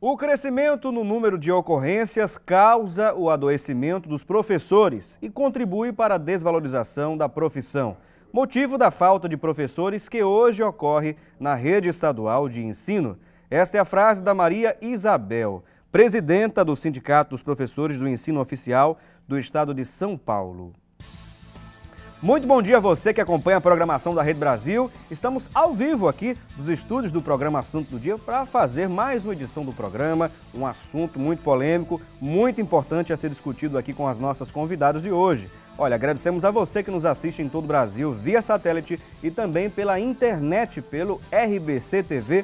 O crescimento no número de ocorrências causa o adoecimento dos professores e contribui para a desvalorização da profissão. Motivo da falta de professores que hoje ocorre na rede estadual de ensino. Esta é a frase da Maria Isabel, presidenta do Sindicato dos Professores do Ensino Oficial do Estado de São Paulo. Muito bom dia a você que acompanha a programação da Rede Brasil. Estamos ao vivo aqui dos estúdios do programa Assunto do Dia para fazer mais uma edição do programa, um assunto muito polêmico, muito importante a ser discutido aqui com as nossas convidadas de hoje. Olha, agradecemos a você que nos assiste em todo o Brasil via satélite e também pela internet, pelo rbctv.com.br.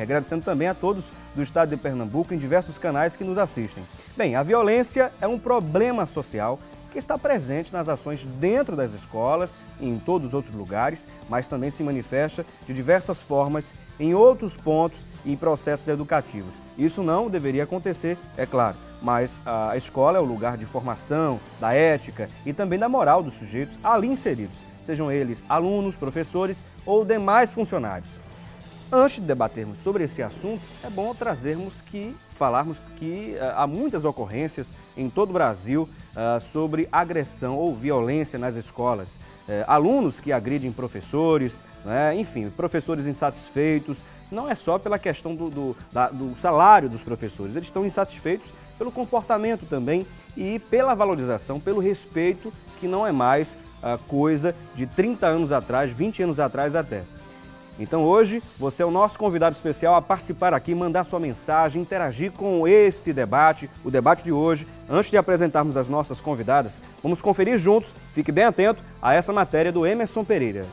Agradecendo também a todos do estado de Pernambuco em diversos canais que nos assistem. Bem, a violência é um problema social que está presente nas ações dentro das escolas e em todos os outros lugares, mas também se manifesta de diversas formas em outros pontos e em processos educativos. Isso não deveria acontecer, é claro, mas a escola é o lugar de formação, da ética e também da moral dos sujeitos ali inseridos, sejam eles alunos, professores ou demais funcionários. Antes de debatermos sobre esse assunto, é bom falarmos que há muitas ocorrências em todo o Brasil sobre agressão ou violência nas escolas. Alunos que agridem professores, enfim, professores insatisfeitos. Não é só pela questão do salário dos professores, eles estão insatisfeitos pelo comportamento também e pela valorização, pelo respeito, que não é mais coisa de 30 anos atrás, 20 anos atrás até. Então hoje você é o nosso convidado especial a participar aqui, mandar sua mensagem, interagir com este debate, o debate de hoje. Antes de apresentarmos as nossas convidadas, vamos conferir juntos, fique bem atento a essa matéria do Emerson Pereira.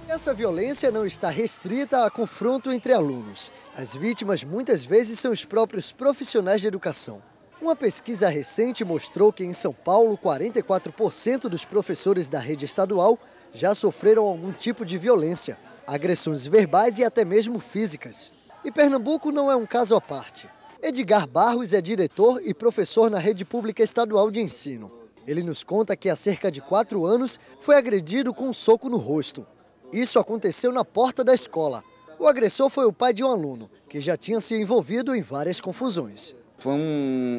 Essa violência não está restrita a confronto entre alunos. As vítimas muitas vezes são os próprios profissionais de educação. Uma pesquisa recente mostrou que em São Paulo, 44% dos professores da rede estadual já sofreram algum tipo de violência. Agressões verbais e até mesmo físicas. E Pernambuco não é um caso à parte. Edgar Barros é diretor e professor na rede pública estadual de ensino. Ele nos conta que há cerca de 4 anos foi agredido com um soco no rosto. Isso aconteceu na porta da escola. O agressor foi o pai de um aluno, que já tinha se envolvido em várias confusões. Foi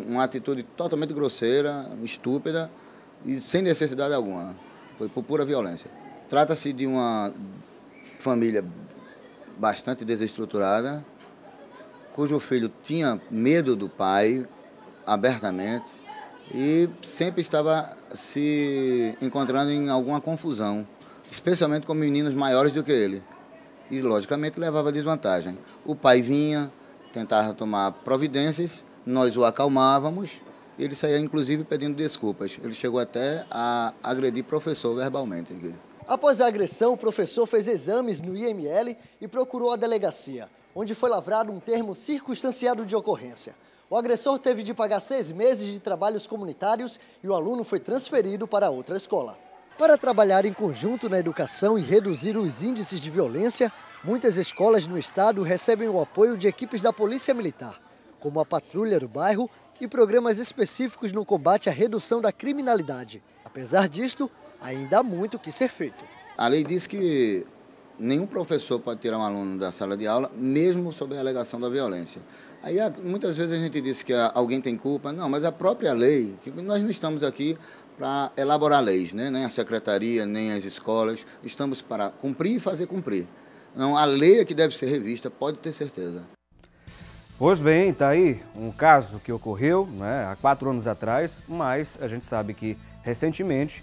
uma atitude totalmente grosseira, estúpida e sem necessidade alguma. Foi por pura violência. Trata-se de uma família bastante desestruturada, cujo filho tinha medo do pai, abertamente, e sempre estava se encontrando em alguma confusão, especialmente com meninos maiores do que ele. E, logicamente, levava desvantagem. O pai vinha, tentava tomar providências, nós o acalmávamos, ele saía, inclusive, pedindo desculpas. Ele chegou até a agredir professor verbalmente. Após a agressão, o professor fez exames no IML e procurou a delegacia, onde foi lavrado um termo circunstanciado de ocorrência. O agressor teve de pagar 6 meses de trabalhos comunitários e o aluno foi transferido para outra escola. Para trabalhar em conjunto na educação e reduzir os índices de violência, muitas escolas no estado recebem o apoio de equipes da Polícia Militar, como a Patrulha do Bairro e programas específicos no combate à redução da criminalidade. Apesar disto, ainda há muito o que ser feito. A lei diz que nenhum professor pode tirar um aluno da sala de aula, mesmo sob a alegação da violência. Aí muitas vezes a gente diz que alguém tem culpa. Não, mas a própria lei, que nós não estamos aqui para elaborar leis, né? Nem a secretaria, nem as escolas, estamos para cumprir e fazer cumprir. Não, a lei é que deve ser revista, pode ter certeza. Pois bem, está aí um caso que ocorreu há 4 anos atrás, mas a gente sabe que recentemente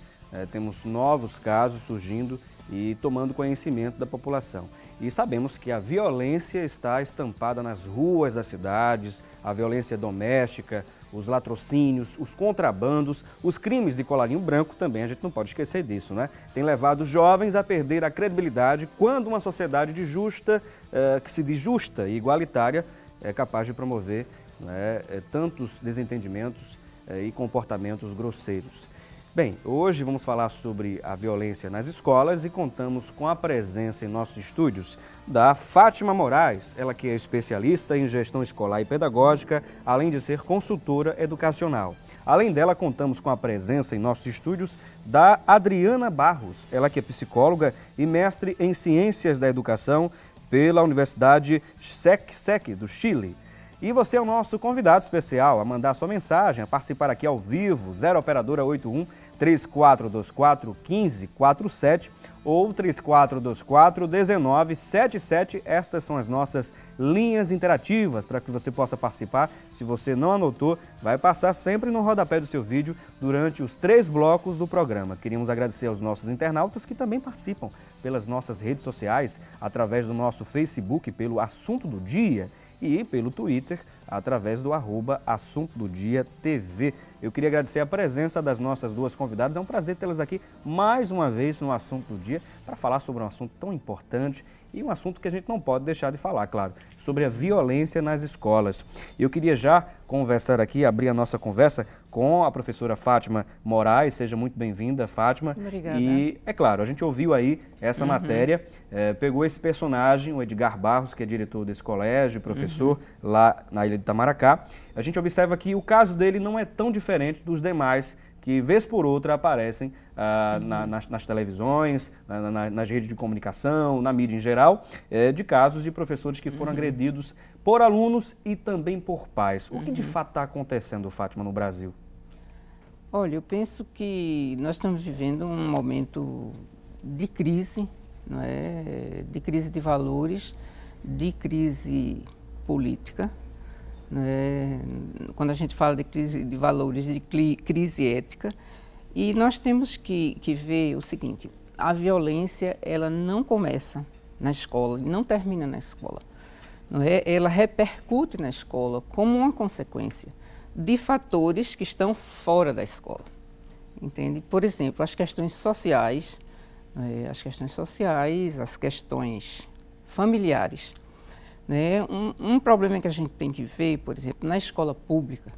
temos novos casos surgindo e tomando conhecimento da população. E sabemos que a violência está estampada nas ruas das cidades, a violência doméstica, os latrocínios, os contrabandos, os crimes de colarinho branco também, a gente não pode esquecer disso, Tem levado os jovens a perder a credibilidade quando uma sociedade que se diz justa e igualitária é capaz de promover tantos desentendimentos e comportamentos grosseiros. Bem, hoje vamos falar sobre a violência nas escolas e contamos com a presença em nossos estúdios da Fátima Moraes, ela que é especialista em gestão escolar e pedagógica, além de ser consultora educacional. Além dela, contamos com a presença em nossos estúdios da Adriana Barros, ela que é psicóloga e mestre em Ciências da Educação pela Universidade SEC do Chile. E você é o nosso convidado especial a mandar sua mensagem, a participar aqui ao vivo, 0 Operadora 81 3424 1547 ou 3424 1977. Estas são as nossas linhas interativas para que você possa participar. Se você não anotou, vai passar sempre no rodapé do seu vídeo durante os 3 blocos do programa. Queríamos agradecer aos nossos internautas que também participam pelas nossas redes sociais, através do nosso Facebook, pelo Assunto do Dia, e pelo Twitter, através do @Assunto do Dia TV. Eu queria agradecer a presença das nossas 2 convidadas. É um prazer tê-las aqui mais uma vez no Assunto do Dia para falar sobre um assunto tão importante e um assunto que a gente não pode deixar de falar, claro, sobre a violência nas escolas. Eu queria já conversar aqui, abrir a nossa conversa com a professora Fátima Moraes. Seja muito bem-vinda, Fátima. Obrigada. E, é claro, a gente ouviu aí essa matéria, pegou esse personagem, o Edgar Barros, que é diretor desse colégio, professor lá na Ilha de Itamaracá. A gente observa que o caso dele não é tão diferente dos demais que, vez por outra, aparecem nas televisões, nas redes de comunicação, na mídia em geral, de casos de professores que foram agredidos por alunos e também por pais. O que de fato está acontecendo, Fátima, no Brasil? Olha, eu penso que nós estamos vivendo um momento de crise, não é? De crise de valores, de crise política. Quando a gente fala de crise de valores, de crise ética, e nós temos que ver o seguinte: a violência, ela não começa na escola e não termina na escola, não é? Ela repercute na escola como uma consequência de fatores que estão fora da escola, entende? Por exemplo, as questões sociais, as questões familiares. Um problema que a gente tem que ver, por exemplo, na escola pública,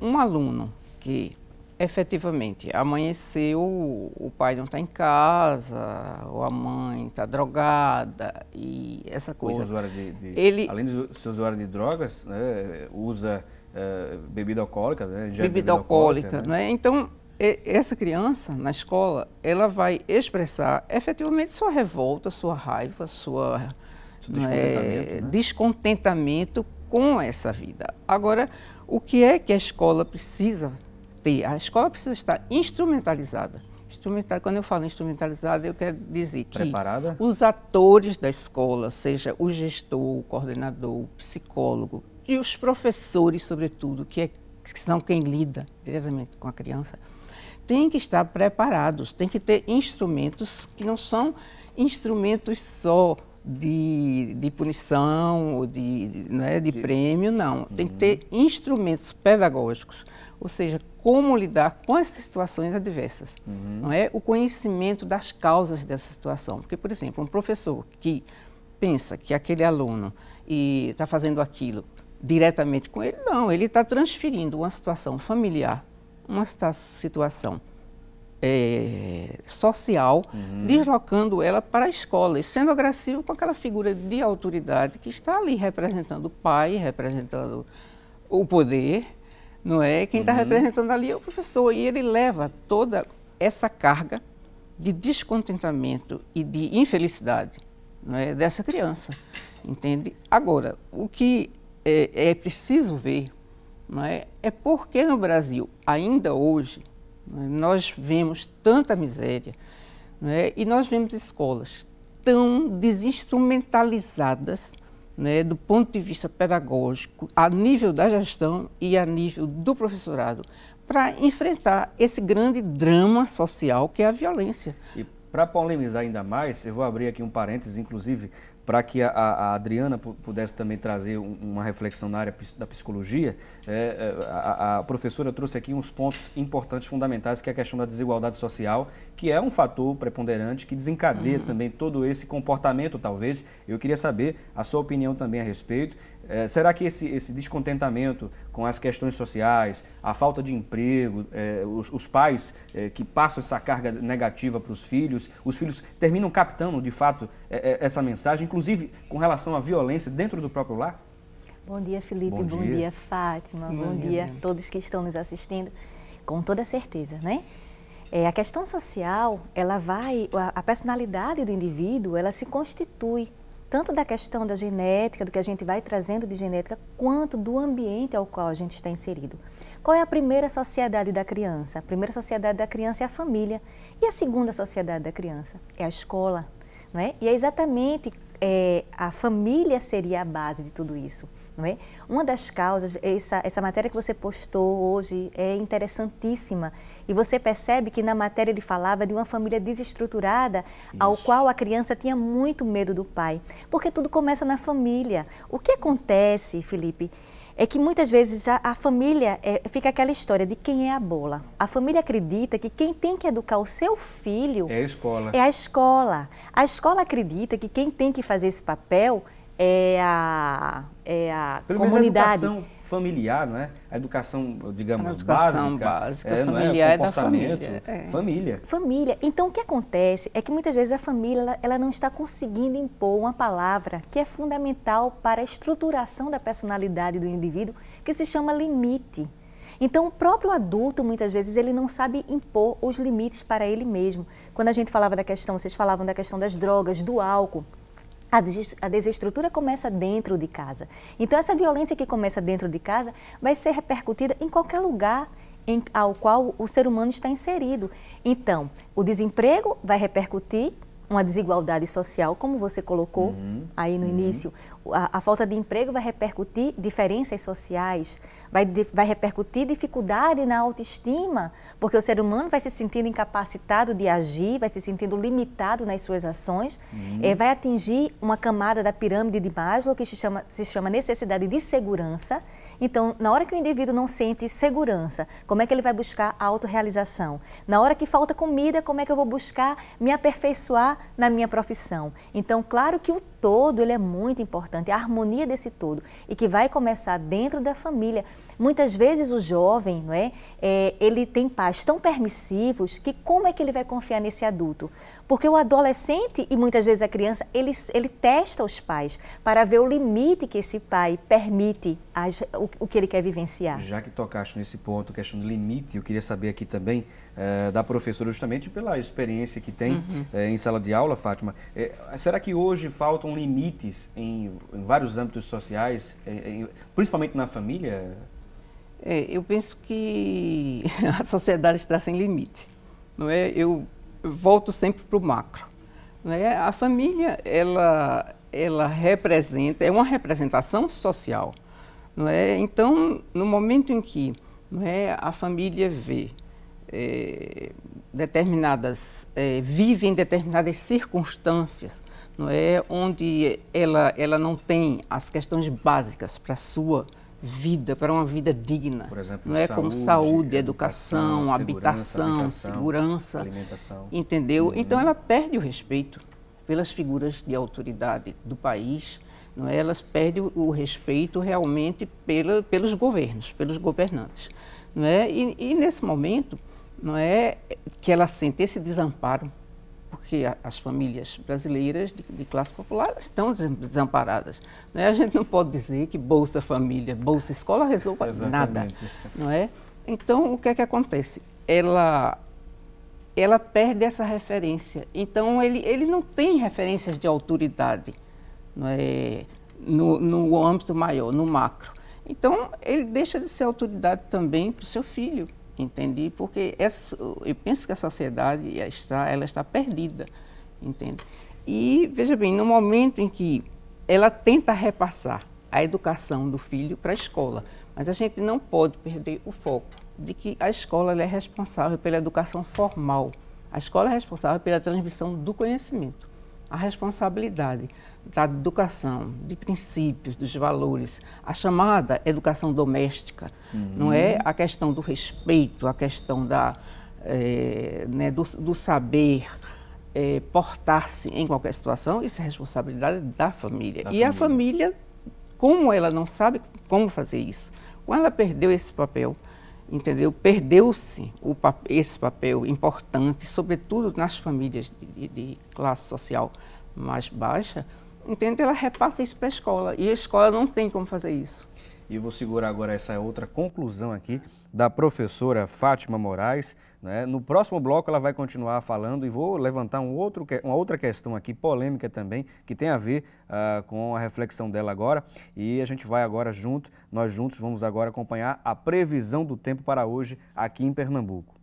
um aluno que efetivamente amanheceu, o pai não está em casa, ou a mãe está drogada e essa coisa. Além de ser usuário de drogas, né, usa bebida alcoólica, né, bebida alcoólica, né? Então, essa criança na escola, ela vai expressar efetivamente sua revolta, sua raiva, descontentamento com essa vida. Agora, o que é que a escola precisa ter? A escola precisa estar instrumentalizada. Quando eu falo instrumentalizada, eu quero dizer que os atores da escola, seja o gestor, o coordenador, o psicólogo e os professores, sobretudo, que são quem lida diretamente com a criança, têm que estar preparados, têm que ter instrumentos que não são instrumentos só de punição ou de prêmio, não. Tem que ter instrumentos pedagógicos, ou seja, como lidar com essas situações adversas. Não é? O conhecimento das causas dessa situação. Porque, por exemplo, um professor que pensa que aquele aluno está fazendo aquilo diretamente com ele, não, ele está transferindo uma situação familiar, uma situação social, deslocando ela para a escola e sendo agressivo com aquela figura de autoridade que está ali representando o pai, representando o poder, não é? Quem está representando ali é o professor, e ele leva toda essa carga de descontentamento e de infelicidade, não é, dessa criança, entende? Agora, o que é preciso ver, não é porque no Brasil, ainda hoje, nós vemos tanta miséria, não é? E nós vemos escolas tão desinstrumentalizadas, né, do ponto de vista pedagógico, a nível da gestão e a nível do professorado, para enfrentar esse grande drama social que é a violência. E para polemizar ainda mais, eu vou abrir aqui um parênteses, inclusive, para que a Adriana pudesse também trazer uma reflexão na área da psicologia. A professora trouxe aqui uns pontos importantes, fundamentais, que é a questão da desigualdade social, que é um fator preponderante que desencadeia também todo esse comportamento, talvez. Eu queria saber a sua opinião também a respeito. Será que esse descontentamento com as questões sociais, a falta de emprego, os pais que passam essa carga negativa para os filhos terminam captando, de fato, essa mensagem, inclusive com relação à violência dentro do próprio lar? Bom dia, Felipe. Bom dia, Fátima. Bom dia a todos que estão nos assistindo. Com toda certeza, né? A questão social, a personalidade do indivíduo, ela se constitui tanto da questão da genética, do que a gente vai trazendo de genética, quanto do ambiente ao qual a gente está inserido. Qual é a primeira sociedade da criança? A primeira sociedade da criança é a família. E a segunda sociedade da criança? É a escola. Não é? E é exatamente a família seria a base de tudo isso. Não é? Uma das causas, essa matéria que você postou hoje é interessantíssima. E você percebe que na matéria ele falava de uma família desestruturada, ao qual a criança tinha muito medo do pai. Porque tudo começa na família. O que acontece, Felipe, é que muitas vezes a família, fica aquela história de quem é a bola. A família acredita que quem tem que educar o seu filho... É a escola. É a escola. A escola acredita que quem tem que fazer esse papel é a comunidade. A educação familiar, não é? A educação, digamos, a educação básica familiar é da família. Família. Família. Então, o que acontece é que muitas vezes a família ela não está conseguindo impor uma palavra que é fundamental para a estruturação da personalidade do indivíduo, que se chama limite. Então, o próprio adulto, muitas vezes, ele não sabe impor os limites para ele mesmo. Quando a gente falava da questão, vocês falavam da questão das drogas, do álcool, a desestrutura começa dentro de casa. Então, essa violência que começa dentro de casa vai ser repercutida em qualquer lugar ao qual o ser humano está inserido. Então, o desemprego vai repercutir uma desigualdade social, como você colocou aí no início. A falta de emprego vai repercutir diferenças sociais, vai repercutir dificuldade na autoestima, porque o ser humano vai se sentindo incapacitado de agir, vai se sentindo limitado nas suas ações, vai atingir uma camada da pirâmide de Maslow, que se chama necessidade de segurança. Então, na hora que o indivíduo não sente segurança, como é que ele vai buscar a autorrealização? Na hora que falta comida, como é que eu vou buscar me aperfeiçoar na minha profissão? Então, claro que o todo ele é muito importante, a harmonia desse todo, e que vai começar dentro da família. Muitas vezes o jovem, não é, ele tem pais tão permissivos que como é que ele vai confiar nesse adulto? Porque o adolescente e muitas vezes a criança, ele testa os pais para ver o limite que esse pai permite, o que ele quer vivenciar. Já que tocaste nesse ponto, questão de limite, eu queria saber aqui também da professora, justamente pela experiência que tem em sala de aula, Fátima. Será que hoje faltam limites em vários âmbitos sociais, principalmente na família? Eu penso que a sociedade está sem limite, não é? Eu volto sempre para o macro, não é? A família, ela representa, é uma representação social, não é? Então, no momento em que, não é, a família vê vive em determinadas circunstâncias, não é, onde ela não tem as questões básicas para a sua vida, para uma vida digna, por exemplo, não é, como saúde, educação, habitação, segurança, alimentação, entendeu? Então ela perde o respeito pelas figuras de autoridade do país, não é? Elas perdem o respeito realmente pelos governos, pelos governantes, não é? E nesse momento, não é, que ela sente esse desamparo, porque as famílias brasileiras de classe popular estão desamparadas. Não é? A gente não pode dizer que Bolsa Família, Bolsa Escola resolva nada. Não é? Então, o que é que acontece? Ela perde essa referência. Então, ele não tem referências de autoridade, não é? No âmbito maior, no macro. Então, ele deixa de ser autoridade também para o seu filho. Entende? Porque eu penso que a sociedade ela está perdida, entende? E, veja bem, no momento em que ela tenta repassar a educação do filho para a escola, mas a gente não pode perder o foco de que a escola ela é responsável pela educação formal, a escola é responsável pela transmissão do conhecimento. A responsabilidade da educação, de princípios, dos valores, a chamada educação doméstica, não é? A questão do respeito, a questão do saber portar-se em qualquer situação, isso é responsabilidade da família. A família, como ela não sabe como fazer isso, quando ela perdeu esse papel, entendeu? Perdeu-se esse papel importante, sobretudo nas famílias de classe social mais baixa, entende? Ela repassa isso para a escola e a escola não tem como fazer isso. e vou segurar agora essa outra conclusão aqui da professora Fátima Moraes, né? No próximo bloco ela vai continuar falando e vou levantar uma outra questão aqui, polêmica também, que tem a ver com a reflexão dela agora, e a gente vai agora nós juntos vamos agora acompanhar a previsão do tempo para hoje aqui em Pernambuco.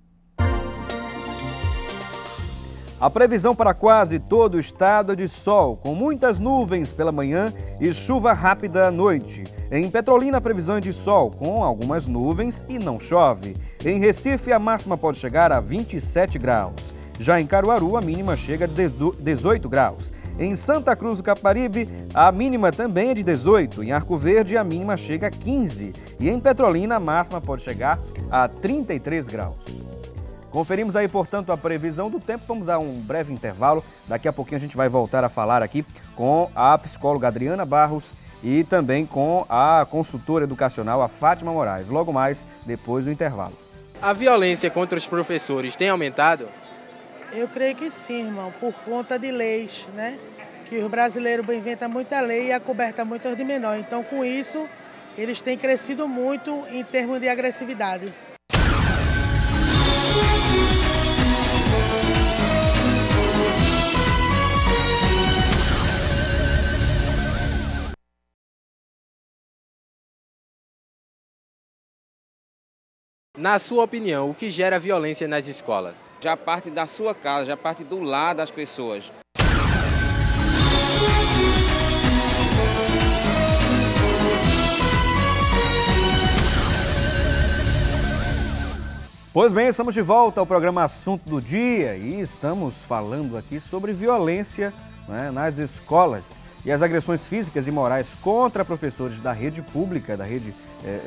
A previsão para quase todo o estado é de sol, com muitas nuvens pela manhã e chuva rápida à noite. Em Petrolina, a previsão é de sol, com algumas nuvens e não chove. Em Recife, a máxima pode chegar a 27 graus. Já em Caruaru, a mínima chega a 18 graus. Em Santa Cruz do Capibaribe, a mínima também é de 18. Em Arco Verde, a mínima chega a 15. E em Petrolina, a máxima pode chegar a 33 graus. Conferimos aí, portanto, a previsão do tempo. Vamos dar um breve intervalo. Daqui a pouquinho a gente vai voltar a falar aqui com a psicóloga Adriana Barros e também com a consultora educacional, a Fátima Moraes. Logo mais, depois do intervalo. A violência contra os professores tem aumentado? Eu creio que sim, irmão, por conta de leis, né? Que os brasileiros inventam muita lei e acobertam muito de menor. Então, com isso, eles têm crescido muito em termos de agressividade. Na sua opinião, o que gera violência nas escolas? Já parte da sua casa, já parte do lar das pessoas. Pois bem, estamos de volta ao programa Assunto do Dia e estamos falando aqui sobre violência, né, nas escolas e as agressões físicas e morais contra professores da rede pública, da rede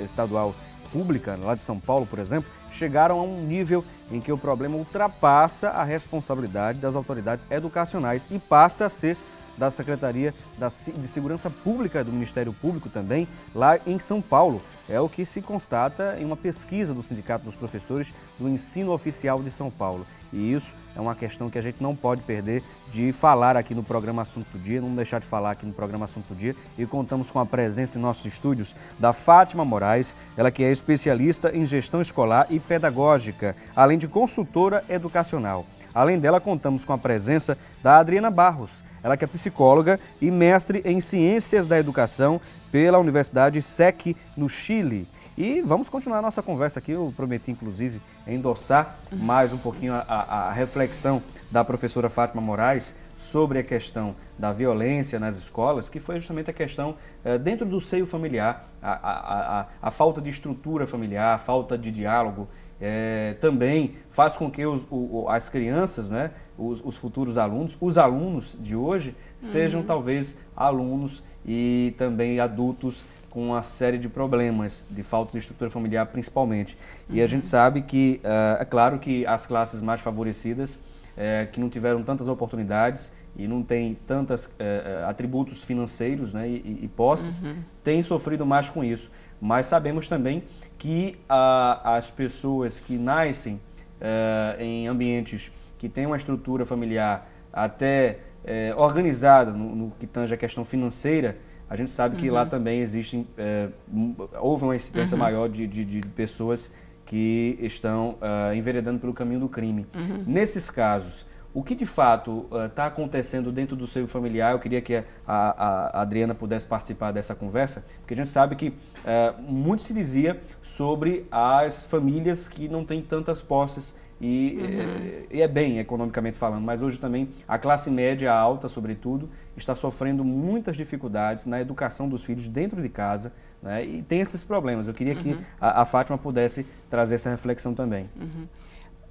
estadual pública, lá de São Paulo, por exemplo, chegaram a um nível em que o problema ultrapassa a responsabilidade das autoridades educacionais e passa a ser da Secretaria de Segurança Pública do Ministério Público também, lá em São Paulo. É o que se constata em uma pesquisa do Sindicato dos Professores do Ensino Oficial de São Paulo. E isso é uma questão que a gente não pode perder de falar aqui no programa Assunto do Dia, não deixar de falar aqui no programa Assunto do Dia. E contamos com a presença em nossos estúdios da Fátima Moraes, ela que é especialista em gestão escolar e pedagógica, além de consultora educacional. Além dela, contamos com a presença da Adriana Barros, ela que é psicóloga e mestre em Ciências da Educação pela Universidade SEC, no Chile. E vamos continuar a nossa conversa aqui, eu prometi inclusive endossar mais um pouquinho a reflexão da professora Fátima Moraes sobre a questão da violência nas escolas, que foi justamente a questão dentro do seio familiar, a falta de estrutura familiar, a falta de diálogo, também faz com que as crianças, né, os futuros alunos, os alunos de hoje, sejam talvez alunos e também adultos com uma série de problemas, de falta de estrutura familiar principalmente. E a gente sabe que, é claro que as classes mais favorecidas, que não tiveram tantas oportunidades e não têm tantos atributos financeiros, né, e posses, têm sofrido mais com isso. Mas sabemos também que as pessoas que nascem em ambientes que têm uma estrutura familiar até organizada no que tange a questão financeira, a gente sabe que lá também houve uma incidência maior de pessoas que estão enveredando pelo caminho do crime. Nesses casos, o que de fato está acontecendo dentro do seio familiar? Eu queria que a Adriana pudesse participar dessa conversa, porque a gente sabe que muito se dizia sobre as famílias que não têm tantas posses e é bem economicamente falando, mas hoje também a classe média alta, sobretudo, está sofrendo muitas dificuldades na educação dos filhos dentro de casa, né, e tem esses problemas. Eu queria que a Fátima pudesse trazer essa reflexão também.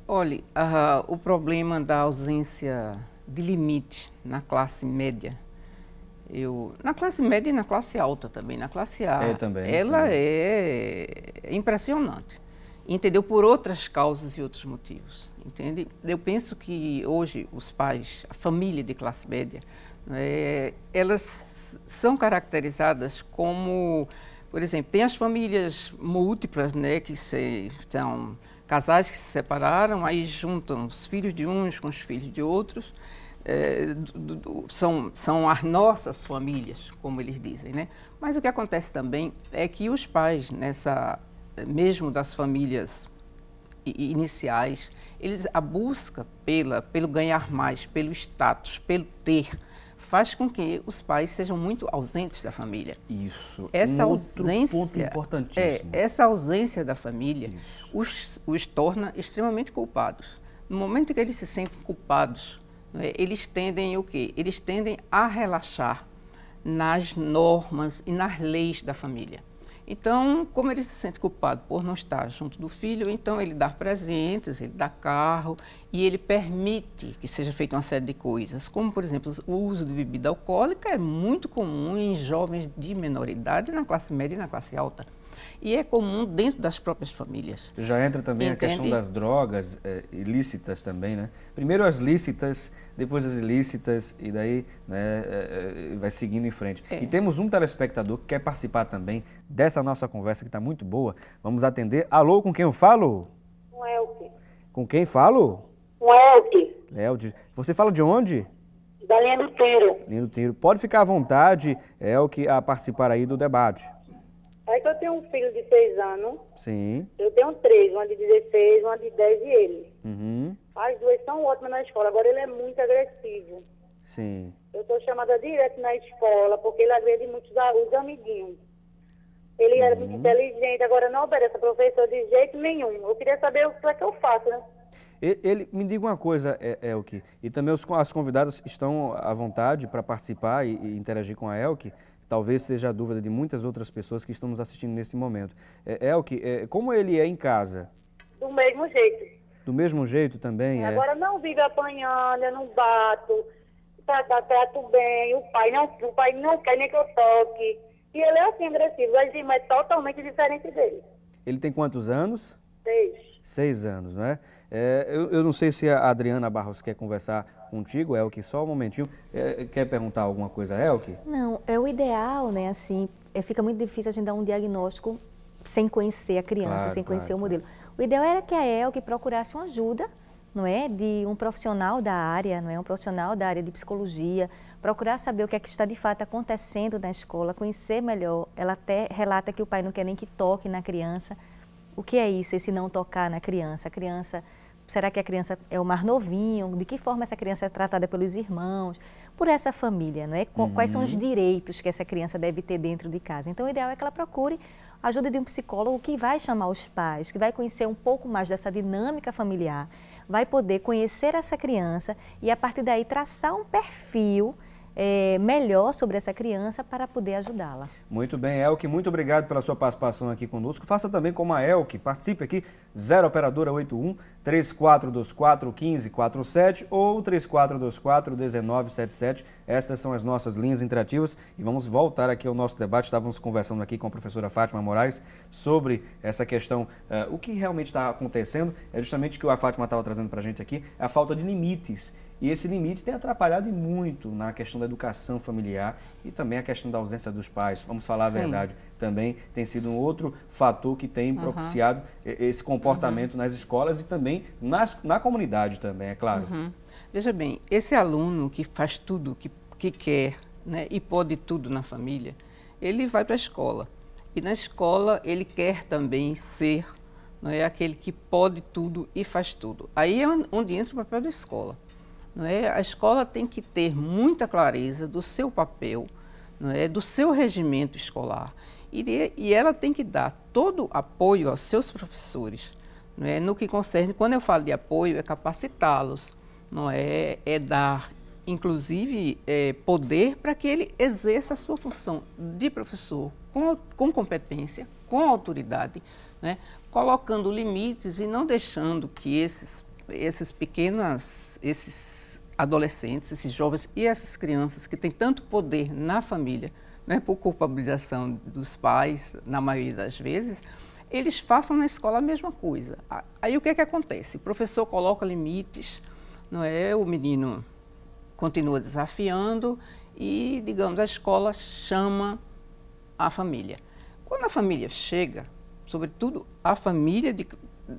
Olha, o problema da ausência de limite na classe média, na classe média e na classe alta também, na classe A, ela é impressionante, entendeu? Por outras causas e outros motivos, entende? Eu penso que hoje os pais, a família de classe média, elas são caracterizadas como, por exemplo, tem as famílias múltiplas, né, que são casais que se separaram, aí juntam os filhos de uns com os filhos de outros, são as nossas famílias, como eles dizem, né? Mas o que acontece também é que os pais, mesmo das famílias iniciais, a busca pelo ganhar mais, pelo status, pelo ter, faz com que os pais sejam muito ausentes da família. Isso. Essa outro ausência, ponto importantíssimo. Essa ausência da família os torna extremamente culpados. No momento que eles se sentem culpados, eles tendem o quê? Eles tendem a relaxar nas normas e nas leis da família. Então, como ele se sente culpado por não estar junto do filho, então ele dá presentes, ele dá carro e ele permite que seja feita uma série de coisas, como, por exemplo, o uso de bebida alcoólica é muito comum em jovens de menor idade, na classe média e na classe alta. E é comum dentro das próprias famílias. Já entra também a questão das drogas ilícitas também, né? Primeiro as lícitas, depois as ilícitas e daí vai seguindo em frente. E temos um telespectador que quer participar também dessa nossa conversa que está muito boa. Vamos atender. Alô, com quem eu falo? Com Elke. Com quem falo? Com Elke. Elke. Você fala de onde? Da linha do Tiro. Linha do Tiro. Pode ficar à vontade, Elke, a participar aí do debate. É que eu tenho um filho de 6 anos. Sim. Eu tenho 3, uma de 16, uma de 10 e ele. Uhum. As duas são ótimas na escola, agora ele é muito agressivo. Sim. Eu sou chamada direto na escola, porque ele agrede muito os amiguinhos. Ele era muito inteligente, agora não obedece a professor de jeito nenhum. Eu queria saber o que é que eu faço, né? Ele me diga uma coisa, Elke, e também as convidadas estão à vontade para participar e interagir com a Elke. Talvez seja a dúvida de muitas outras pessoas que estão nos assistindo nesse momento. Elke, como ele é em casa? Do mesmo jeito. Do mesmo jeito também? Agora não vive apanhando, eu não bato, trato bem, o pai não quer nem que eu toque. E ele é assim agressivo, a Gima é totalmente diferente dele. Ele tem quantos anos? 6. 6 anos, não é? Eu não sei se a Adriana Barros quer conversar contigo, Elke, só um momentinho. Quer perguntar alguma coisa, Elke? Não, é o ideal, né? Assim, fica muito difícil a gente dar um diagnóstico sem conhecer a criança, sem conhecer o modelo. O ideal era que a Elke procurasse uma ajuda, não é? De um profissional da área, não é? Um profissional da área de psicologia, procurar saber o que é que está de fato acontecendo na escola, conhecer melhor. Ela até relata que o pai não quer nem que toque na criança. O que é isso, esse não tocar na criança? A criança, será que a criança é o mais novinho? De que forma essa criança é tratada pelos irmãos? Por essa família, não é? Quais são os direitos que essa criança deve ter dentro de casa? Então, o ideal é que ela procure a ajuda de um psicólogo que vai chamar os pais, que vai conhecer um pouco mais dessa dinâmica familiar, vai poder conhecer essa criança e, a partir daí, traçar um perfil melhor sobre essa criança para poder ajudá-la. Muito bem, Elke, muito obrigado pela sua participação aqui conosco. Faça também como a Elke, participe aqui, 0 operadora 81 3424 1547 ou 3424 1977. Estas são as nossas linhas interativas e vamos voltar aqui ao nosso debate. Estávamos conversando aqui com a professora Fátima Moraes sobre essa questão, o que realmente está acontecendo, é justamente o que a Fátima estava trazendo para a gente aqui, a falta de limites. E esse limite tem atrapalhado muito na questão da educação familiar e também a questão da ausência dos pais. Vamos falar a verdade, também tem sido um outro fator que tem propiciado esse comportamento nas escolas e também na comunidade também, é claro. Veja bem, esse aluno que faz tudo que quer, né, e pode tudo na família, ele vai para a escola. E na escola ele quer também ser, não é, aquele que pode tudo e faz tudo. Aí é onde entra o papel da escola. Não é? A escola tem que ter muita clareza do seu papel, não é? Do seu regimento escolar. E ela tem que dar todo apoio aos seus professores. Não é? No que concerne, quando eu falo de apoio, é capacitá-los, não é? É dar, inclusive, poder para que ele exerça a sua função de professor com competência, com autoridade, né? Colocando limites e não deixando que esses adolescentes, esses jovens e essas crianças que têm tanto poder na família, né, por culpabilização dos pais, na maioria das vezes, eles façam na escola a mesma coisa. Aí o que é que acontece? O professor coloca limites, não é? O menino continua desafiando e, digamos, a escola chama a família. Quando a família chega, sobretudo a família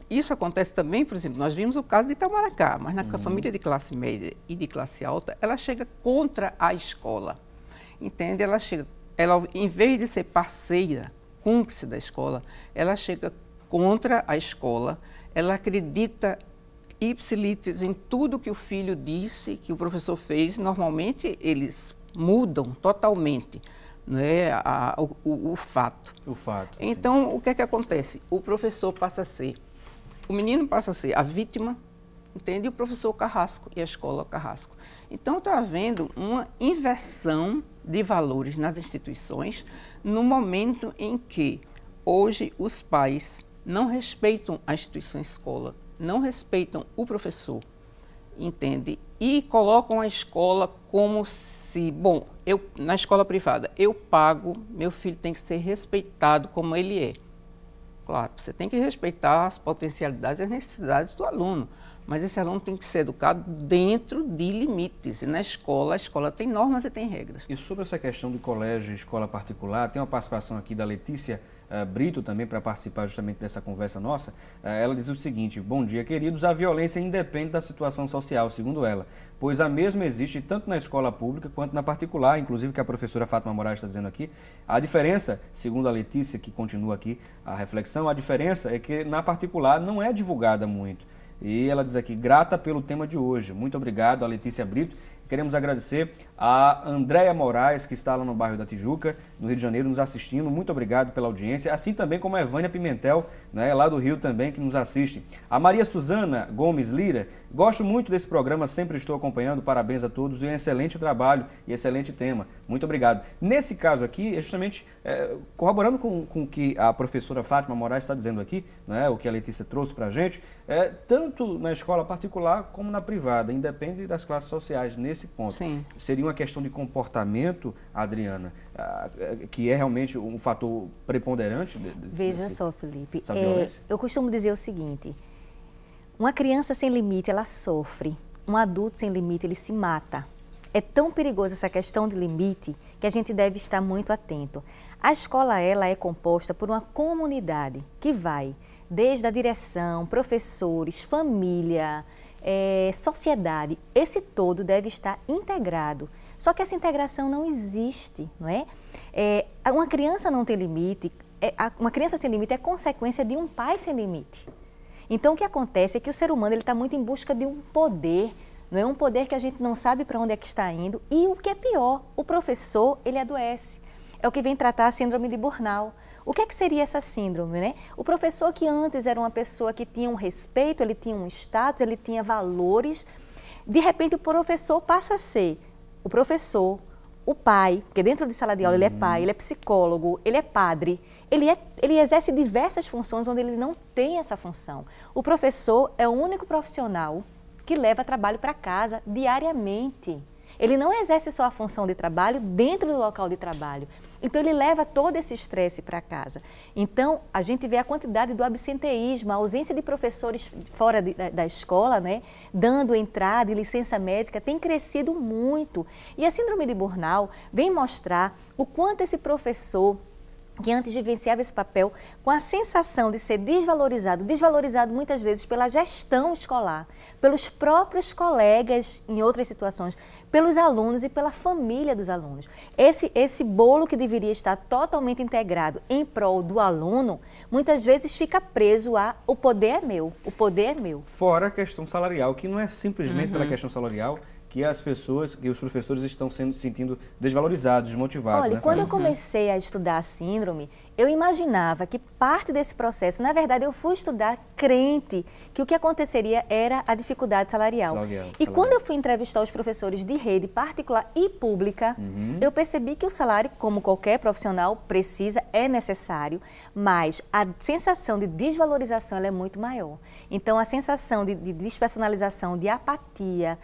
isso acontece também, por exemplo, nós vimos o caso de Itamaracá, mas na família de classe média e de classe alta, ela chega contra a escola, entende? Ela, em vez de ser parceira, cúmplice da escola, ela chega contra a escola, ela acredita ipsilíteres em tudo que o filho disse, que o professor fez. Normalmente eles mudam totalmente, né, o fato. O fato. Então, o que é que acontece? O professor passa a ser, o menino passa a ser a vítima, entende? E o professor carrasco e a escola carrasco. Então, está havendo uma inversão de valores nas instituições no momento em que hoje os pais não respeitam a instituição escola, não respeitam o professor, entende? E colocam a escola como se, bom, na escola privada, eu pago, meu filho tem que ser respeitado como ele é. Claro, você tem que respeitar as potencialidades e as necessidades do aluno, mas esse aluno tem que ser educado dentro de limites. E na escola, a escola tem normas e tem regras. E sobre essa questão do colégio e escola particular, tem uma participação aqui da Letícia Brito também para participar justamente dessa conversa nossa. Ela diz o seguinte: bom dia, queridos, a violência independe da situação social, segundo ela, pois a mesma existe tanto na escola pública quanto na particular, inclusive que a professora Fátima Moraes está dizendo aqui. A diferença, segundo a Letícia, que continua aqui a reflexão, a diferença é que na particular não é divulgada muito. E ela diz aqui, grata pelo tema de hoje. Muito obrigado a Letícia Brito. Queremos agradecer a Andréia Moraes, que está lá no bairro da Tijuca, no Rio de Janeiro, nos assistindo. Muito obrigado pela audiência. Assim também como a Evânia Pimentel, né, lá do Rio também, que nos assiste. A Maria Suzana Gomes Lira, gosto muito desse programa, sempre estou acompanhando. Parabéns a todos e um excelente trabalho e excelente tema. Muito obrigado. Nesse caso aqui, é justamente corroborando com o que a professora Fátima Moraes está dizendo aqui, né, o que a Letícia trouxe para a gente, tanto na escola particular como na privada, independe das classes sociais, nesse ponto. Sim. Seria uma questão de comportamento, Adriana, que é realmente um fator preponderante? Veja só, Felipe, essa violência? Eu costumo dizer o seguinte, uma criança sem limite, ela sofre, um adulto sem limite, ele se mata. É tão perigosa essa questão de limite que a gente deve estar muito atento. A escola, ela é composta por uma comunidade que vai desde a direção, professores, família, sociedade, esse todo deve estar integrado. Só que essa integração não existe, não é? Uma criança não tem limite, uma criança sem limite é consequência de um pai sem limite. Então, o que acontece é que o ser humano está muito em busca de um poder, não é? Um poder que a gente não sabe para onde é que está indo. E o que é pior, o professor, ele adoece. É o que vem tratar a síndrome de Burnout. O que é que seria essa síndrome, né? O professor que antes era uma pessoa que tinha um respeito, ele tinha um status, ele tinha valores, de repente o professor passa a ser o professor, o pai, porque dentro de sala de aula ele é pai, ele é psicólogo, ele é padre, ele exerce diversas funções onde ele não tem essa função. O professor é o único profissional que leva trabalho para casa diariamente. Ele não exerce só a função de trabalho dentro do local de trabalho. Então, ele leva todo esse estresse para casa. Então, a gente vê a quantidade do absenteísmo, a ausência de professores fora da escola, né, dando entrada e licença médica, tem crescido muito. E a síndrome de Burnout vem mostrar o quanto esse professor, que antes vivenciava esse papel com a sensação de ser desvalorizado muitas vezes pela gestão escolar, pelos próprios colegas em outras situações, pelos alunos e pela família dos alunos. Esse bolo que deveria estar totalmente integrado em prol do aluno, muitas vezes fica preso a o poder é meu, o poder é meu. Fora a questão salarial, que não é simplesmente pela questão salarial que as pessoas, que os professores estão se sentindo desvalorizados, desmotivados. Olha, né, quando eu comecei a estudar a síndrome, eu imaginava que parte desse processo, na verdade, eu fui estudar crente que o que aconteceria era a dificuldade salarial. Quando eu fui entrevistar os professores de rede particular e pública, eu percebi que o salário, como qualquer profissional, precisa, é necessário, mas a sensação de desvalorização ela é muito maior. Então, a sensação de despersonalização, de apatia,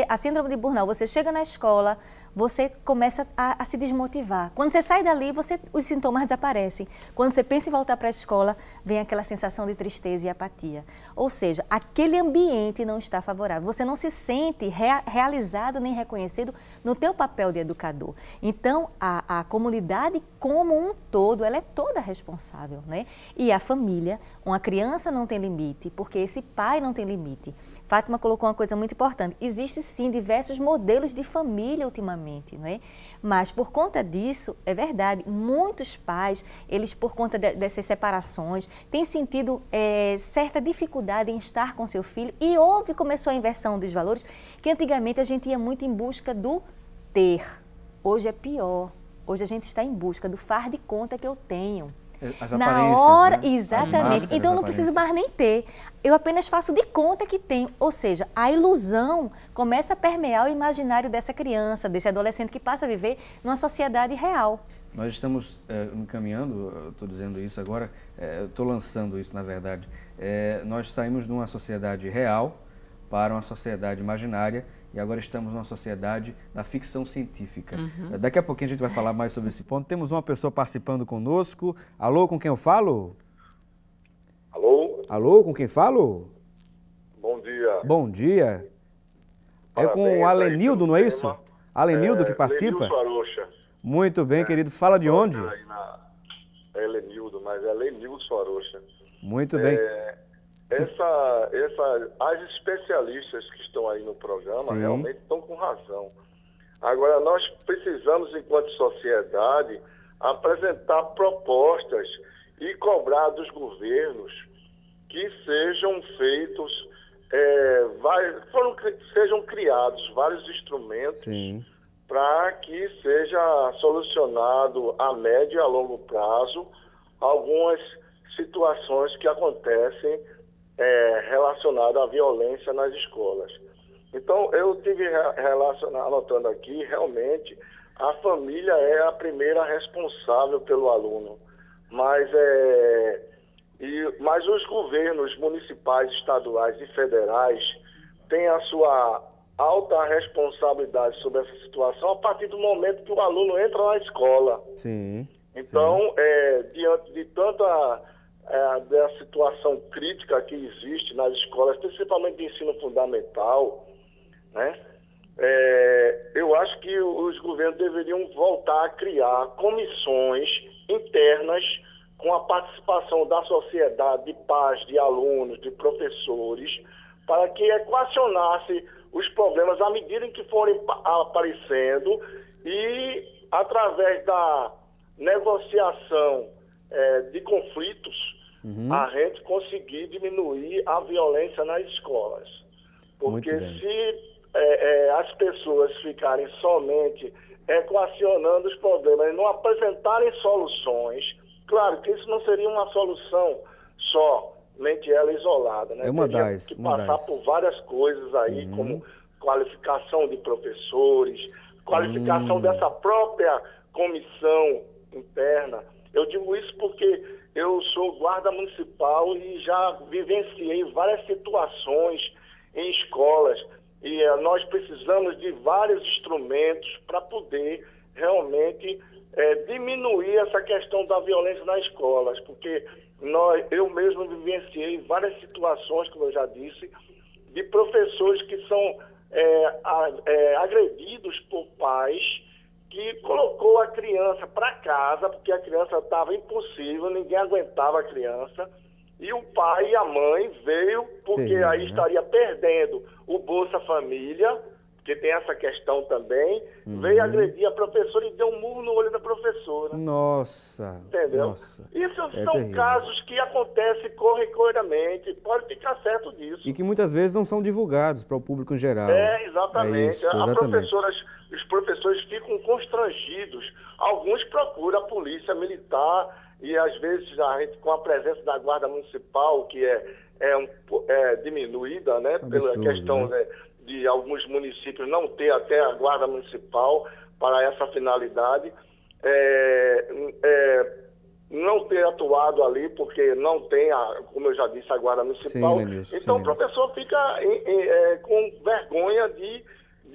a síndrome síndrome de burnout, você chega na escola, você começa a se desmotivar. Quando você sai dali, os sintomas desaparecem. Quando você pensa em voltar para a escola, vem aquela sensação de tristeza e apatia. Ou seja, aquele ambiente não está favorável. Você não se sente realizado nem reconhecido no teu papel de educador. Então, a comunidade como um todo, ela é toda responsável, né? E a família, uma criança não tem limite, porque esse pai não tem limite. Fátima colocou uma coisa muito importante. Existe sim diversos modelos de família ultimamente, não é? Mas por conta disso, é verdade, muitos pais, eles por conta dessas separações, têm sentido certa dificuldade em estar com seu filho e começou a inversão dos valores, que antigamente a gente ia muito em busca do ter. Hoje é pior. Hoje a gente está em busca do faz de conta que eu tenho. As na aparências, hora, né? exatamente. Então eu não preciso mais nem ter. Eu apenas faço de conta que tenho. Ou seja, a ilusão começa a permear o imaginário dessa criança, desse adolescente que passa a viver numa sociedade real. Nós estamos encaminhando, eu estou dizendo isso agora, estou lançando isso na verdade. Nós saímos de uma sociedade real para uma sociedade imaginária e agora estamos numa sociedade da ficção científica. Daqui a pouquinho a gente vai falar mais sobre esse ponto. Temos uma pessoa participando conosco. Alô, com quem eu falo? Alô? Alô, com quem falo? Bom dia. Bom dia. Parabéns, é com o Alenildo, não é isso? Alenildo que participa? Lenildo. Muito bem, querido. Fala de onde? É Lenildo, mas é Lenildo Sorocha. Muito bem. As especialistas que estão aí no programa Sim. realmente estão com razão. Agora, nós precisamos, enquanto sociedade, apresentar propostas e cobrar dos governos que sejam feitos, sejam criados vários instrumentos para que seja solucionado a médio e a longo prazo algumas situações que acontecem relacionadas à violência nas escolas. Então, eu tive anotando aqui, realmente, a família é a primeira responsável pelo aluno, mas os governos municipais, estaduais e federais têm a sua alta responsabilidade sobre essa situação a partir do momento que o aluno entra na escola. Sim. Então, diante de tanta da situação crítica que existe nas escolas, principalmente de ensino fundamental, né? Eu acho que os governos deveriam voltar a criar comissões internas com a participação da sociedade, de pais, de alunos, de professores, para que equacionasse os problemas à medida em que forem aparecendo e, através da negociação de conflitos, a gente conseguir diminuir a violência nas escolas. Porque se as pessoas ficarem somente equacionando os problemas e não apresentarem soluções, claro que isso não seria uma solução somente ela isolada, né? Teria que passar por várias coisas aí, como qualificação de professores, qualificação dessa própria comissão interna. Eu digo isso porque eu sou guarda municipal e já vivenciei várias situações em escolas e nós precisamos de vários instrumentos para poder realmente diminuir essa questão da violência nas escolas, porque eu mesmo vivenciei várias situações, como eu já disse, de professores que são agredidos por pais que colocou a criança para casa, porque a criança estava impossível, ninguém aguentava a criança, e o pai e a mãe veio, porque aí estaria perdendo o Bolsa Família, que tem essa questão também, veio agredir a professora e deu um murro no olho da professora. Nossa! Entendeu? Nossa. Isso são casos que acontecem corriqueiramente, pode ficar certo disso. E que muitas vezes não são divulgados para o público em geral. Exatamente. Isso, exatamente. Os professores ficam constrangidos. Alguns procuram a polícia militar e às vezes a gente, com a presença da guarda municipal, que é diminuída, né, pela questão, né, de alguns municípios não ter até a guarda municipal para essa finalidade, não ter atuado ali porque não tem, como eu já disse, a guarda municipal. Então o professor fica com vergonha de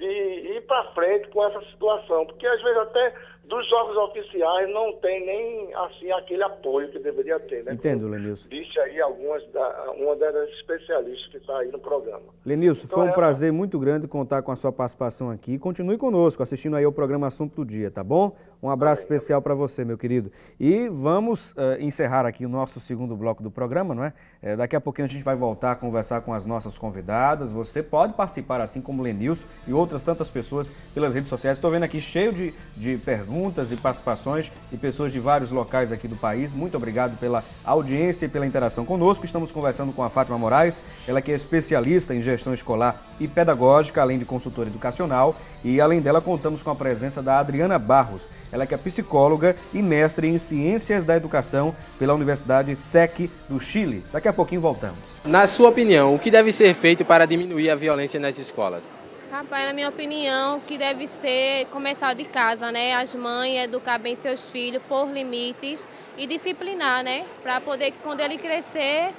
de ir para frente com essa situação, porque às vezes até dos jogos oficiais não tem nem assim aquele apoio que deveria ter, né? Entendo, Lenilson. Disse aí uma das especialistas que está aí no programa. Lenilson, então, foi um prazer muito grande contar com a sua participação aqui. Continue conosco, assistindo aí o programa Assunto do Dia, tá bom? Um abraço especial para você, meu querido. E vamos encerrar aqui o nosso segundo bloco do programa, não é? Daqui a pouquinho a gente vai voltar a conversar com as nossas convidadas. Você pode participar, assim como Lenilson e outras tantas pessoas, pelas redes sociais. Estou vendo aqui cheio de perguntas e participações de pessoas de vários locais aqui do país. Muito obrigado pela audiência e pela interação conosco. Estamos conversando com a Fátima Moraes, ela que é especialista em gestão escolar e pedagógica, além de consultora educacional. E além dela, contamos com a presença da Adriana Barros, ela que é psicóloga e mestre em Ciências da Educação pela Universidade SEC do Chile. Daqui a pouquinho voltamos. Na sua opinião, o que deve ser feito para diminuir a violência nas escolas? Rapaz, na minha opinião, o que deve ser começar de casa, né? As mães educar bem seus filhos, pôr limites e disciplinar, né? Para poder, quando ele crescer,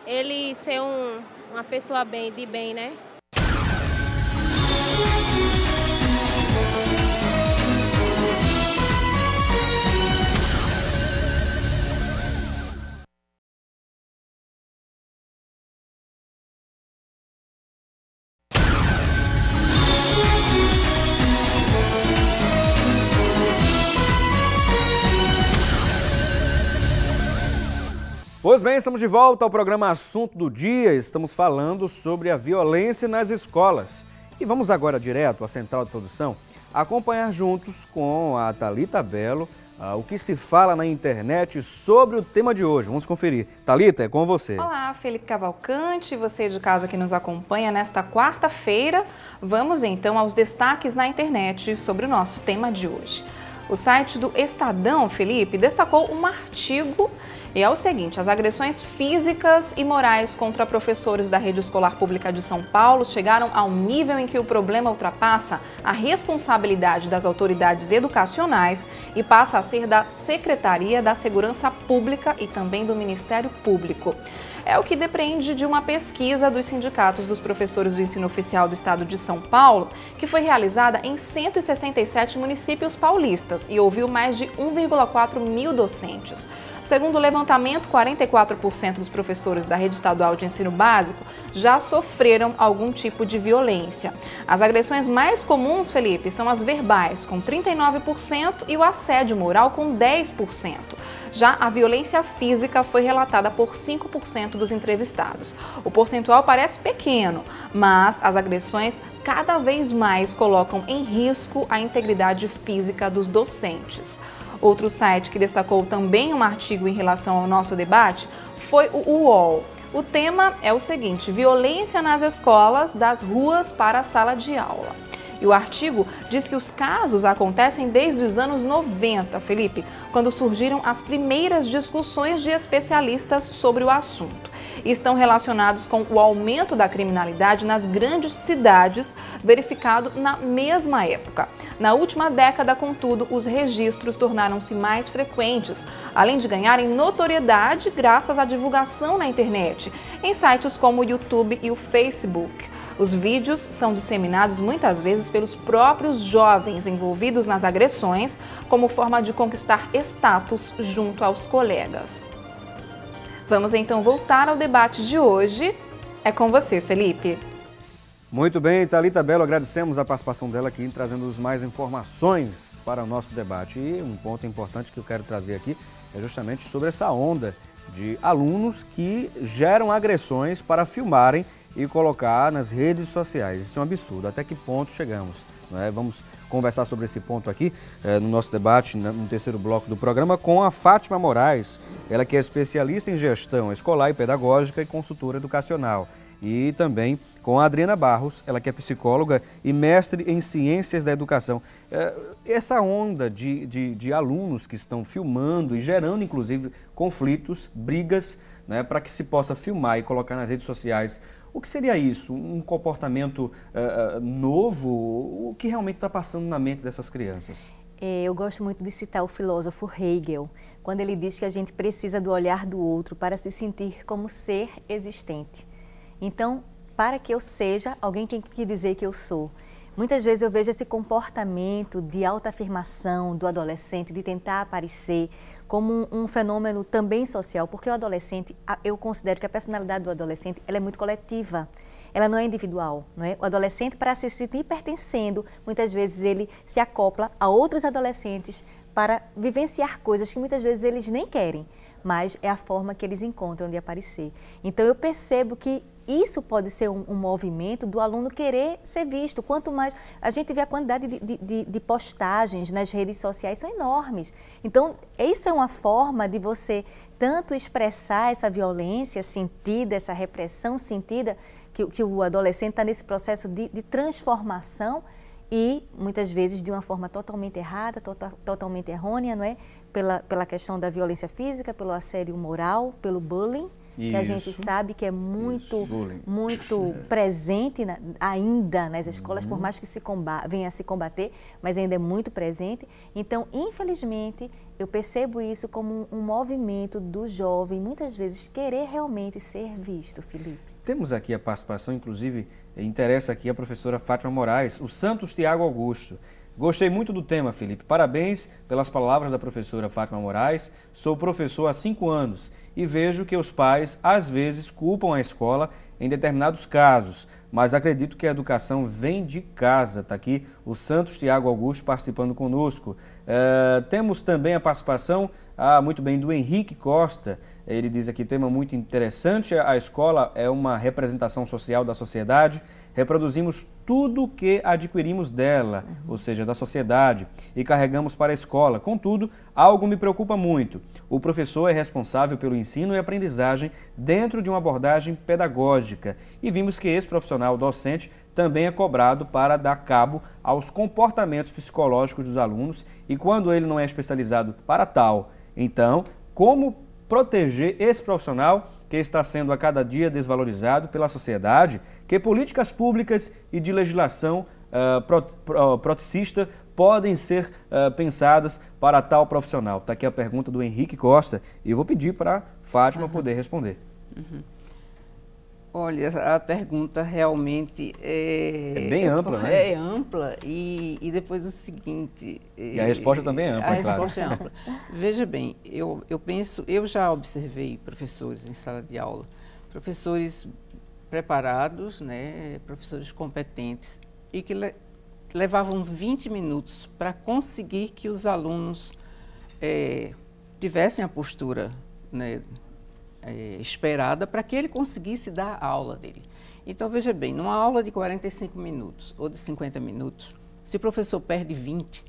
ele ser uma pessoa de bem, né? Pois bem, estamos de volta ao programa Assunto do Dia. Estamos falando sobre a violência nas escolas. E vamos agora direto à Central de Produção acompanhar juntos com a Thalita Bello o que se fala na internet sobre o tema de hoje. Vamos conferir. Thalita, é com você. Olá, Felipe Cavalcante, você de casa que nos acompanha nesta quarta-feira. Vamos então aos destaques na internet sobre o nosso tema de hoje. O site do Estadão, Felipe, destacou um artigo e é o seguinte: as agressões físicas e morais contra professores da rede escolar pública de São Paulo chegaram ao nível em que o problema ultrapassa a responsabilidade das autoridades educacionais e passa a ser da Secretaria da Segurança Pública e também do Ministério Público. É o que depende de uma pesquisa dos sindicatos dos professores do ensino oficial do estado de São Paulo, que foi realizada em 167 municípios paulistas e ouviu mais de 1,4 mil docentes. Segundo o levantamento, 44% dos professores da rede estadual de ensino básico já sofreram algum tipo de violência. As agressões mais comuns, Felipe, são as verbais, com 39%, e o assédio moral, com 10%. Já a violência física foi relatada por 5% dos entrevistados. O percentual parece pequeno, mas as agressões cada vez mais colocam em risco a integridade física dos docentes. Outro site que destacou também um artigo em relação ao nosso debate foi o UOL. O tema é o seguinte: violência nas escolas, das ruas para a sala de aula. E o artigo diz que os casos acontecem desde os anos 90, Felipe, quando surgiram as primeiras discussões de especialistas sobre o assunto. E estão relacionados com o aumento da criminalidade nas grandes cidades, verificado na mesma época. Na última década, contudo, os registros tornaram-se mais frequentes, além de ganharem notoriedade graças à divulgação na internet, em sites como o YouTube e o Facebook. Os vídeos são disseminados muitas vezes pelos próprios jovens envolvidos nas agressões, como forma de conquistar status junto aos colegas. Vamos então voltar ao debate de hoje. É com você, Felipe. Muito bem, Thalita Bello, agradecemos a participação dela aqui, trazendo mais informações para o nosso debate. E um ponto importante que eu quero trazer aqui é justamente sobre essa onda de alunos que geram agressões para filmarem e colocar nas redes sociais. Isso é um absurdo. Até que ponto chegamos? Vamos conversar sobre esse ponto aqui no nosso debate, no terceiro bloco do programa, com a Fátima Moraes, ela que é especialista em gestão escolar e pedagógica e consultora educacional. E também com a Adriana Barros, ela que é psicóloga e mestre em Ciências da Educação. Essa onda de alunos que estão filmando e gerando, inclusive, conflitos, brigas, para que se possa filmar e colocar nas redes sociais. O que seria isso? Um comportamento novo? O que realmente está passando na mente dessas crianças? Eu gosto muito de citar o filósofo Hegel, quando ele diz que a gente precisa do olhar do outro para se sentir como ser existente. Então, para que eu seja, alguém tem que dizer que eu sou. Muitas vezes eu vejo esse comportamento de autoafirmação do adolescente, de tentar aparecer, como um fenômeno também social, porque o adolescente, eu considero que a personalidade do adolescente ela é muito coletiva, ela não é individual, não é? O adolescente, para se sentir pertencendo, muitas vezes ele se acopla a outros adolescentes para vivenciar coisas que muitas vezes eles nem querem, mas é a forma que eles encontram de aparecer. Então eu percebo que isso pode ser um movimento do aluno querer ser visto. Quanto mais a gente vê a quantidade de postagens nas redes sociais são enormes. Então, isso é uma forma de você tanto expressar essa violência sentida, essa repressão sentida, que o adolescente está nesse processo de transformação e, muitas vezes, de uma forma totalmente errada, totalmente errônea, não é? Pela questão da violência física, pelo assédio moral, pelo bullying. Que a gente sabe que é muito presente ainda nas escolas, por mais que venha a se combater, mas ainda é muito presente. Então, infelizmente, eu percebo isso como um movimento do jovem, muitas vezes, querer realmente ser visto, Felipe. Temos aqui a participação, inclusive, interessa aqui a professora Fátima Moraes, o Santos Tiago Augusto. Gostei muito do tema, Felipe. Parabéns pelas palavras da professora Fátima Moraes. Sou professor há 5 anos e vejo que os pais, às vezes, culpam a escola em determinados casos, mas acredito que a educação vem de casa. Está aqui o Santos Tiago Augusto participando conosco. Temos também a participação, muito bem, do Henrique Costa. Ele diz aqui, tema muito interessante, a escola é uma representação social da sociedade, reproduzimos tudo que adquirimos dela, ou seja, da sociedade, e carregamos para a escola. Contudo, algo me preocupa muito. O professor é responsável pelo ensino e aprendizagem dentro de uma abordagem pedagógica, e vimos que esse profissional docente também é cobrado para dar cabo aos comportamentos psicológicos dos alunos, e quando ele não é especializado para tal, então, como proteger esse profissional que está sendo a cada dia desvalorizado pela sociedade? Que políticas públicas e de legislação proticista podem ser pensadas para tal profissional? Está aqui a pergunta do Henrique Costa e eu vou pedir para a Fátima poder responder. Olha, a pergunta realmente é bem ampla, né? É ampla e depois o seguinte... E a resposta também é ampla, A resposta é ampla. Veja bem, eu já observei professores em sala de aula, professores preparados, né, professores competentes, e que levavam 20 minutos para conseguir que os alunos tivessem a postura, né, esperada para que ele conseguisse dar a aula dele. Então, veja bem, numa aula de 45 minutos ou de 50 minutos, se o professor perde 20,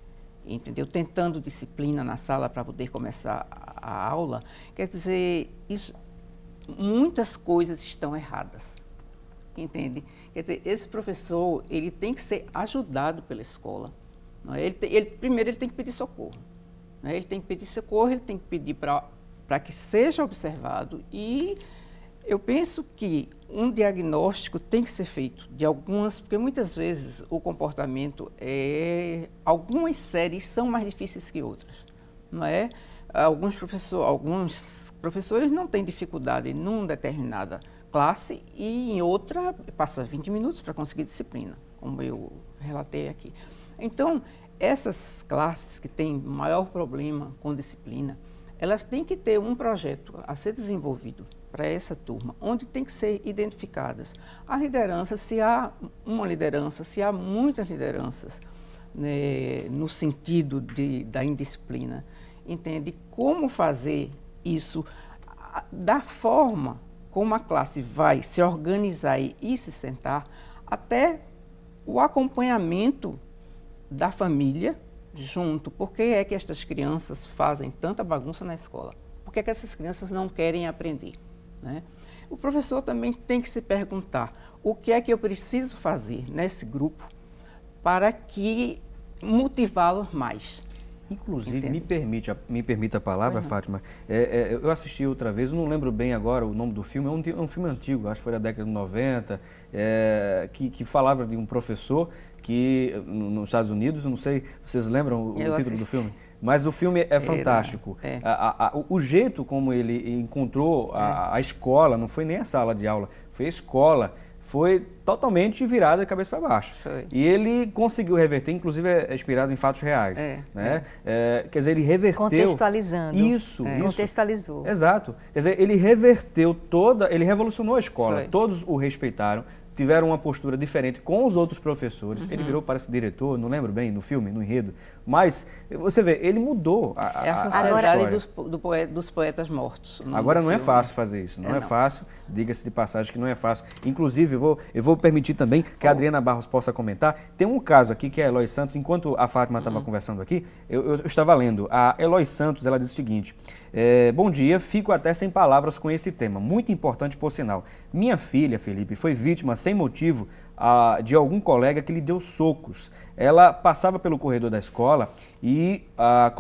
entendeu? Tentando disciplina na sala para poder começar a aula, quer dizer, muitas coisas estão erradas, entende? Quer dizer, esse professor, ele tem que ser ajudado pela escola. Não é? Primeiro, ele tem que pedir socorro. Não é? Ele tem que pedir socorro, ele tem que pedir para que seja observado, e eu penso que um diagnóstico tem que ser feito de porque muitas vezes o comportamento algumas séries são mais difíceis que outras, não é? Alguns professores não têm dificuldade em uma determinada classe e em outra passa 20 minutos para conseguir disciplina, como eu relatei aqui. Então, essas classes que têm maior problema com disciplina, elas têm que ter um projeto a ser desenvolvido para essa turma, onde tem que ser identificadas a liderança, se há uma liderança, se há muitas lideranças, né, no sentido da indisciplina, entende? Como fazer isso da forma como a classe vai se organizar e se sentar, até o acompanhamento da família, junto. Por que é que estas crianças fazem tanta bagunça na escola? Por que é que essas crianças não querem aprender? Né? O professor também tem que se perguntar o que é que eu preciso fazer nesse grupo para que motivá-los mais. Inclusive, me permita a palavra, Fátima, eu assisti outra vez, eu não lembro bem agora o nome do filme, é um filme antigo, acho que foi da década de 90, que falava de um professor que, nos Estados Unidos, eu não sei, vocês lembram o título do filme? Mas o filme é fantástico. O jeito como ele encontrou a escola, não foi nem a sala de aula, foi a escola, foi totalmente virada de cabeça para baixo. Foi. E ele conseguiu reverter, inclusive é inspirado em fatos reais. Né? Quer dizer, ele reverteu... Contextualizando. Isso. Contextualizou. Exato. Quer dizer, ele reverteu ele revolucionou a escola. Foi. Todos o respeitaram, tiveram uma postura diferente com os outros professores. Ele virou, parece, diretor, não lembro bem, no filme, no enredo. Mas, você vê, ele mudou a sociedade dos poetas mortos. Agora não é fácil fazer isso, não é fácil, diga-se de passagem que não é fácil. Inclusive, eu vou permitir também que a Adriana Barros possa comentar. Tem um caso aqui que é a Eloy Santos, enquanto a Fátima estava conversando aqui, eu estava lendo. A Eloy Santos, ela diz o seguinte: bom dia, fico até sem palavras com esse tema, muito importante por sinal. Minha filha, Felipe, foi vítima sem motivo de algum colega que lhe deu socos. Ela passava pelo corredor da escola e a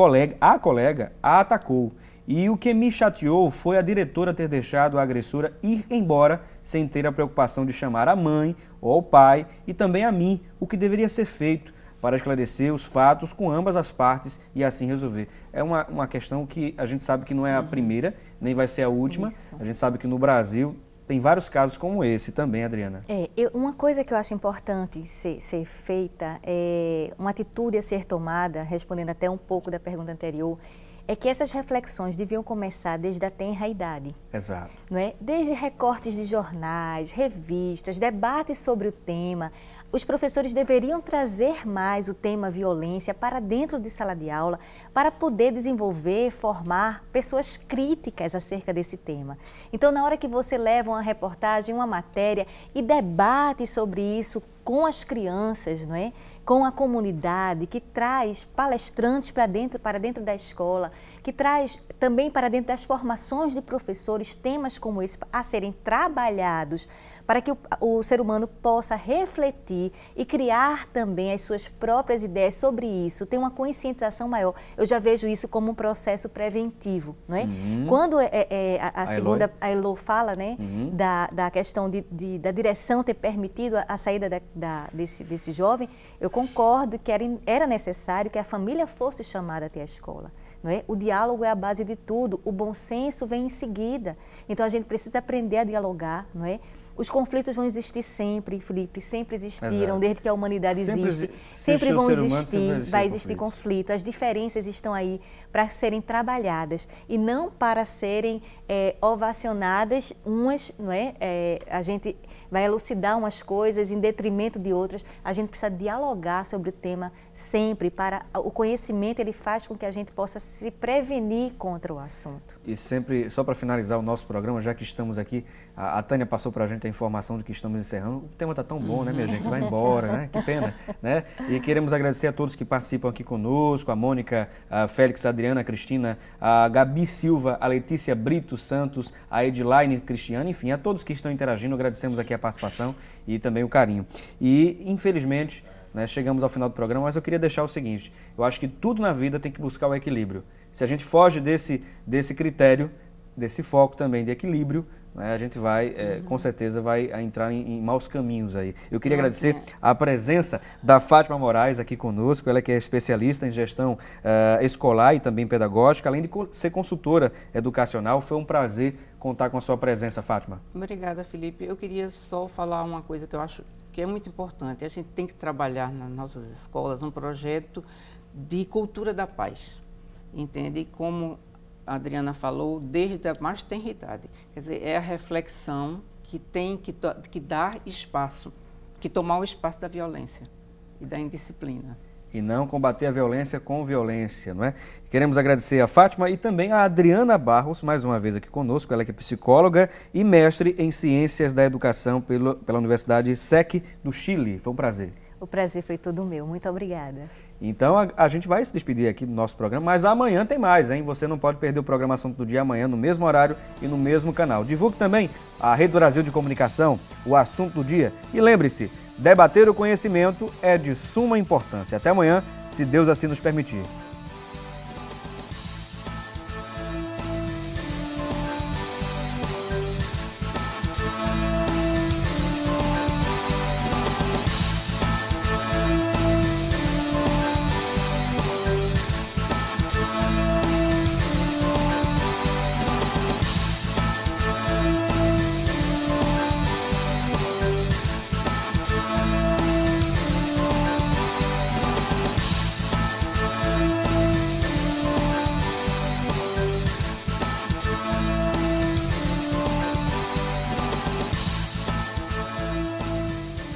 colega a atacou. E o que me chateou foi a diretora ter deixado a agressora ir embora sem ter a preocupação de chamar a mãe ou o pai e também a mim, o que deveria ser feito para esclarecer os fatos com ambas as partes e assim resolver. É uma questão que a gente sabe que não é a primeira, nem vai ser a última. Isso. A gente sabe que no Brasil tem vários casos como esse também, Adriana. Uma coisa que eu acho importante ser feita, uma atitude a ser tomada, respondendo até um pouco da pergunta anterior, é que essas reflexões deviam começar desde a tenra idade. Exato. Não é? Desde recortes de jornais, revistas, debates sobre o tema. Os professores deveriam trazer mais o tema violência para dentro de sala de aula, para poder desenvolver, formar pessoas críticas acerca desse tema. Então, na hora que você leva uma reportagem, uma matéria e debate sobre isso com as crianças, não é? Com a comunidade, que traz palestrantes para dentro da escola, que traz também para dentro das formações de professores temas como esse a serem trabalhados para que o ser humano possa refletir e criar também as suas próprias ideias sobre isso, ter uma conscientização maior. Eu já vejo isso como um processo preventivo, não é? Quando a Elo fala, né, da questão da direção ter permitido a saída desse jovem, eu concordo que era necessário que a família fosse chamada até a escola. Não é? O diálogo é a base de tudo, o bom senso vem em seguida. Então a gente precisa aprender a dialogar, não é? Os conflitos vão existir sempre, Felipe, sempre existiram, desde que a humanidade existe. Sempre vão existir, vai existir conflito. As diferenças estão aí para serem trabalhadas e não para serem ovacionadas umas, não é? A gente vai elucidar umas coisas em detrimento de outras. A gente precisa dialogar sobre o tema sempre, para o conhecimento ele faz com que a gente possa se prevenir contra o assunto. E sempre, só para finalizar o nosso programa, já que estamos aqui, a Tânia passou para a gente a informação de que estamos encerrando. O tema está tão bom, né, minha gente? Vai embora, né? Que pena, né? E queremos agradecer a todos que participam aqui conosco, a Mônica, a Félix, a Adriana, a Cristina, a Gabi Silva, a Letícia Brito Santos, a Edilaine Cristiane, enfim, a todos que estão interagindo, agradecemos aqui a participação e também o carinho. E, infelizmente, né, chegamos ao final do programa, mas eu queria deixar o seguinte: eu acho que tudo na vida tem que buscar o equilíbrio. Se a gente foge desse critério, desse foco também de equilíbrio, né, a gente vai, com certeza, vai entrar em maus caminhos aí. Eu queria agradecer a presença da Fátima Moraes aqui conosco, ela que é especialista em gestão escolar e também pedagógica, além de ser consultora educacional. Foi um prazer contar com a sua presença, Fátima. Obrigada, Felipe. Eu queria só falar uma coisa que eu acho que é muito importante. A gente tem que trabalhar nas nossas escolas um projeto de cultura da paz, entende? Como a Adriana falou, desde a mais tenra idade. Quer dizer, é a reflexão que tem que dar espaço, que tomar o espaço da violência e da indisciplina. E não combater a violência com violência, não é? Queremos agradecer a Fátima e também a Adriana Barros, mais uma vez aqui conosco. Ela que é psicóloga e mestre em Ciências da Educação pela Universidade SEC do Chile. Foi um prazer. O prazer foi todo meu. Muito obrigada. Então, a gente vai se despedir aqui do nosso programa, mas amanhã tem mais, hein? Você não pode perder o programação do dia amanhã no mesmo horário e no mesmo canal. Divulgue também a Rede Brasil de Comunicação, o assunto do dia. E lembre-se, debater o conhecimento é de suma importância. Até amanhã, se Deus assim nos permitir.